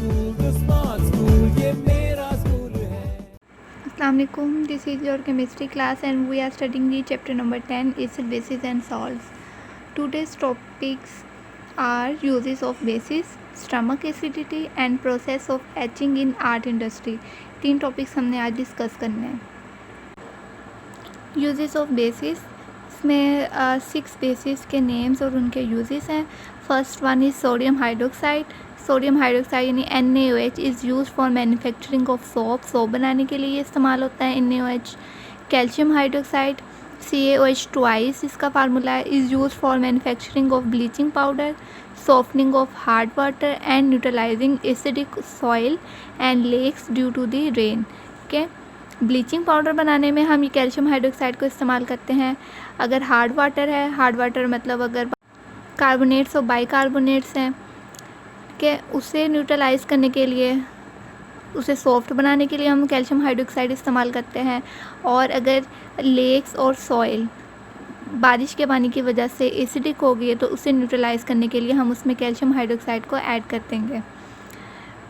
Assalamualaikum, this is your chemistry class and we are studying the chapter number 10 acid bases and salts. Today's topics are uses of bases, stomach acidity and process of etching in art industry. 3 topics हमने आज discuss करने हैं. Uses of basis, इसमें 6 basis के names और उनके uses हैं. First one is sodium hydroxide. Sodium hydroxide यानी NaOH is use for manufacturing of soap बनाने के लिए इस्तेमाल होता है NaOH. Calcium hydroxide CaOH twice इसका फार्मूला है, is use for manufacturing of bleaching powder, softening of hard water and neutralizing acidic soil and lakes due to the rain. Okay, bleaching powder बनाने में हम ये कैल्शियम हाइड्रोक्साइड को इस्तेमाल करते हैं. अगर हार्ड वाटर है, हार्ड वाटर मतलब अगर कार्बोनेट्स और बाइकार्बोनेट्स हैं कि उसे न्यूट्रलाइज़ करने के लिए, उसे सॉफ्ट बनाने के लिए हम कैल्शियम हाइड्रोक्साइड इस्तेमाल करते हैं. और अगर लेक्स और सॉइल बारिश के पानी की वजह से एसिडिक हो गई है तो उसे न्यूट्रलाइज़ करने के लिए हम उसमें कैल्शियम हाइड्रोक्साइड को ऐड कर देंगे.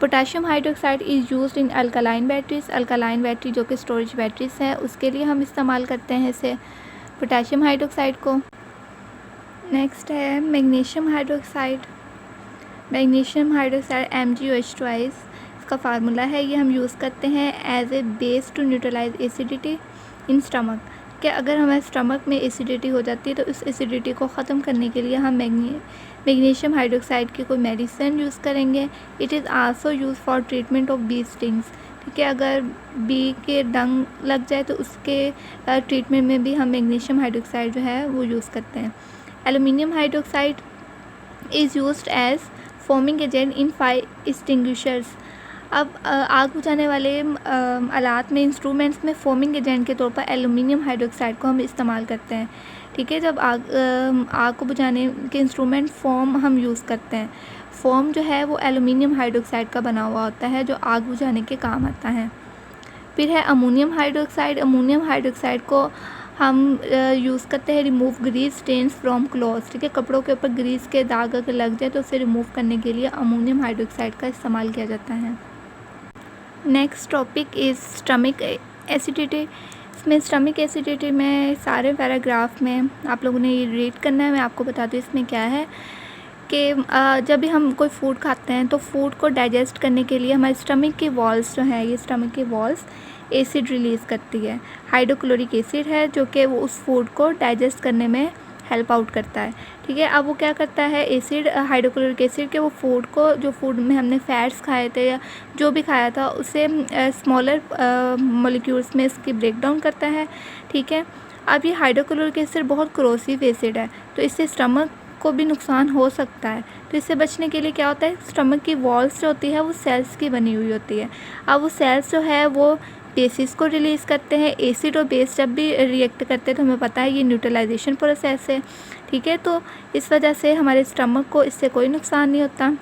Potassium hydroxide is used in alkaline batteries. Alkaline battery जो कि स्टोरेज बैटरीज है उसके लिए हम इस्तेमाल करते हैं इसे पोटाशियम हाइड्रोक्साइड को. नेक्स्ट है magnesium hydroxide. Magnesium hydroxide MgOH twice इसका फार्मूला है, ये हम यूज़ करते हैं as a base to neutralize acidity in stomach. कि अगर हमारे स्टमक में एसिडिटी हो जाती है तो उस एसिडिटी को ख़त्म करने के लिए हम मैग्नीशियम हाइड्रोक्साइड की कोई मेडिसिन यूज़ करेंगे. It is also use for treatment of bee stings. ठीक है, अगर बी के डंग लग जाए तो उसके ट्रीटमेंट में भी हम मैग्नीशियम हाइड्रोक्साइड जो है वो यूज़ करते हैं. Aluminium hydroxide is used as foaming agent in fire extinguishers. अब आग बुझाने वाले आलात में, इंस्ट्रूमेंट्स में फोमिंग एजेंट के तौर पर एल्युमिनियम हाइड्रोक्साइड को हम इस्तेमाल करते हैं. ठीक है, जब आग को बुझाने के इंस्ट्रूमेंट फोम हम यूज़ करते हैं. फोम जो है वो एल्युमिनियम हाइड्रोक्साइड का बना हुआ होता है जो आग बुझाने के काम आता है. फिर है अमोनियम हाइड्रोक्साइड. अमोनियम हाइड्रोक्साइड को हम यूज़ करते हैं remove grease stains from clothes. ठीक है, कपड़ों के ऊपर ग्रीस के दाग अगर लग जाए तो उसे रिमूव करने के लिए अमोनियम हाइड्रोक्साइड का इस्तेमाल किया जाता है. Next topic is stomach acidity. इसमें स्टमक एसिडिटी में सारे पैराग्राफ में आप लोगों ने ये रीड करना है. मैं आपको बता दूँ इसमें क्या है कि जब भी हम कोई फूड खाते हैं तो फूड को डाइजेस्ट करने के लिए हमारे स्टमक की वॉल्स जो हैं, ये स्टमक की वॉल्स एसिड रिलीज़ करती है. हाइड्रोक्लोरिक एसिड है जो कि वो उस फूड को डाइजेस्ट करने में हेल्प आउट करता है. ठीक है, अब वो क्या करता है एसिड, हाइड्रोक्लोरिक एसिड के वो फूड को, जो फूड में हमने फैट्स खाए थे या जो भी खाया था उसे स्मॉलर मॉलिक्यूल्स में इसकी ब्रेक डाउन करता है. ठीक है, अब ये हाइड्रोक्लोरिक एसिड बहुत क्रोसिव एसिड है तो इससे स्टमक को भी नुकसान हो सकता है. तो इससे बचने के लिए क्या होता है, स्टमक की वॉल्स जो होती है वो सेल्स की बनी हुई होती है. अब वो सेल्स जो है वो बेसिस को रिलीज़ करते हैं. एसिड और बेस जब भी रिएक्ट करते हैं तो हमें पता है ये न्यूट्रलाइजेशन प्रोसेस है. ठीक है, तो इस वजह से हमारे स्टमक को इससे कोई नुकसान नहीं होता.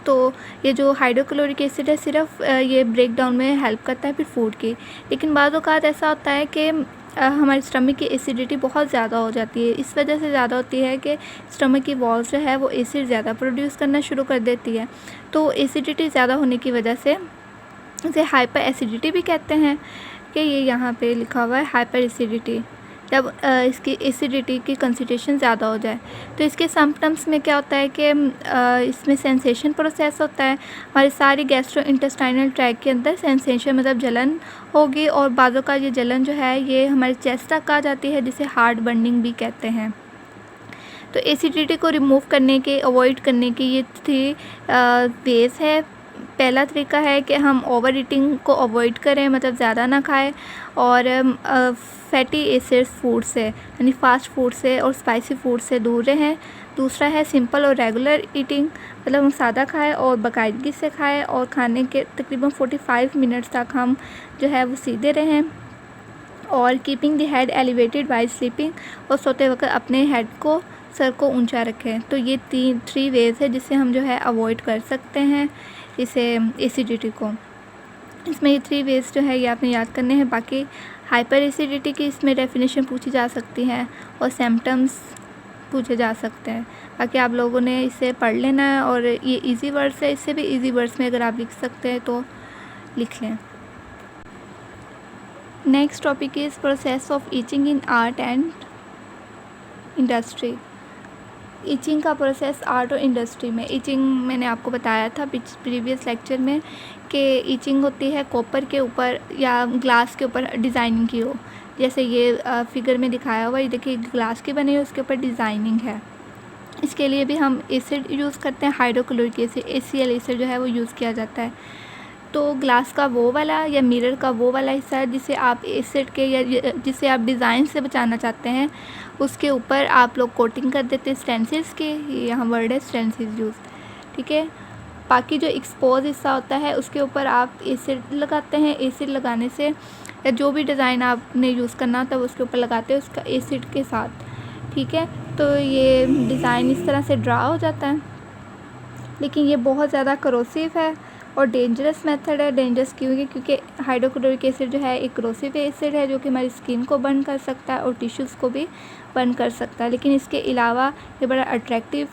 तो ये जो हाइड्रोक्लोरिक एसिड है सिर्फ ये ब्रेक डाउन में हेल्प करता है फिर फूड की. लेकिन बाद औक़ात ऐसा होता है कि हमारे स्टमक की एसिडिटी बहुत ज़्यादा हो जाती है. इस वजह से ज़्यादा होती है कि स्टमक की वॉल्स जो है वो एसिड ज़्यादा प्रोड्यूस करना शुरू कर देती है. तो एसिडिटी ज़्यादा होने की वजह से इसे हाइपर एसिडिटी भी कहते हैं. कि ये यहाँ पे लिखा हुआ है हाइपर एसिडिटी. जब इसकी एसिडिटी की कंसंट्रेशन ज़्यादा हो जाए तो इसके सिम्पटम्स में क्या होता है कि इसमें सेंसेशन प्रोसेस होता है. हमारी सारी गैस्ट्रो इंटेस्टाइनल ट्रैक के अंदर सेंसेशन मतलब जलन होगी और बाज़ों का ये जलन जो है ये हमारे चेस्ट तक आ जाती है जिसे हार्ट बर्निंग भी कहते हैं. तो एसिडिटी को रिमूव करने के, अवॉइड करने की ये 3 वेज़ है. पहला तरीका है कि हम ओवर ईटिंग को अवॉइड करें, मतलब ज़्यादा ना खाएं और फैटी एसिड्स फूड से यानी फ़ास्ट फूड से और स्पाइसी फूड से दूर रहें. दूसरा है सिंपल और रेगुलर ईटिंग, मतलब हम सादा खाएं और बाकायदगी से खाएं और खाने के तकरीबन 45 मिनट्स तक हम जो है वो सीधे रहें. और keeping the head elevated by sleeping, और सोते वक्त अपने हेड को, सर को ऊंचा रखें. तो ये 3 वेज़ है जिससे हम जो है अवॉइड कर सकते हैं इसे एसिडिटी को. इसमें ये 3 वेज़ जो है ये आपने याद करने हैं. बाकी हाइपर एसिडिटी की इसमें डेफिनेशन पूछी जा सकती है और सिम्पटम्स पूछे जा सकते हैं। बाकी आप लोगों ने इसे पढ़ लेना है, और ये इजी वर्ड्स है, इससे भी इजी वर्ड्स में अगर आप लिख सकते हैं तो लिख लें। Next topic is process of itching in art and industry. Itching का प्रोसेस आर्ट और इंडस्ट्री में। ईचिंग मैंने आपको बताया था प्रीवियस लेक्चर में कि ईचिंग होती है कॉपर के ऊपर या ग्लास के ऊपर डिज़ाइनिंग की हो। जैसे ये फिगर में दिखाया हुआ, ये देखिए ग्लास की बनी है, उसके ऊपर डिज़ाइनिंग है। इसके लिए भी हम एसिड यूज़ करते हैं, हाइड्रोक्लोरिक एसिड HCl एसिड जो है वो यूज़ किया जाता है। तो ग्लास का वो वाला या मिरर का वो वाला हिस्सा है जिसे आप एसिड के या जिसे आप डिज़ाइन से बचाना चाहते हैं, उसके ऊपर आप लोग कोटिंग कर देते हैं स्टेंसिल्स के। यहाँ वर्ड है स्टेंसिल्स यूज़, ठीक है। बाकी जो एक्सपोज हिस्सा होता है उसके ऊपर आप एसिड लगाते हैं। एसिड लगाने से या जो भी डिज़ाइन आपने यूज़ करना होता है उसके ऊपर लगाते हैं उसका एसिड के साथ, ठीक है। तो ये डिज़ाइन इस तरह से ड्रा हो जाता है। लेकिन ये बहुत ज़्यादा करोसिव है और डेंजरस मेथड है। डेंजरस क्यों? क्योंकि हाइड्रोक्लोरिक एसिड जो है एक करोसिव एसिड है जो कि हमारी स्किन को बर्न कर सकता है और टिश्यूज़ को भी बर्न कर सकता है। लेकिन इसके अलावा ये बड़ा अट्रैक्टिव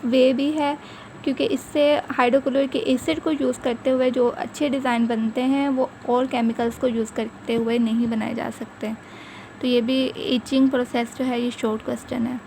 वे भी है, क्योंकि इससे हाइड्रोक्लोरिक एसिड को यूज़ करते हुए जो अच्छे डिज़ाइन बनते हैं वो और केमिकल्स को यूज़ करते हुए नहीं बनाए जा सकते। तो ये भी ईचिंग प्रोसेस जो है ये शॉर्ट क्वेश्चन है।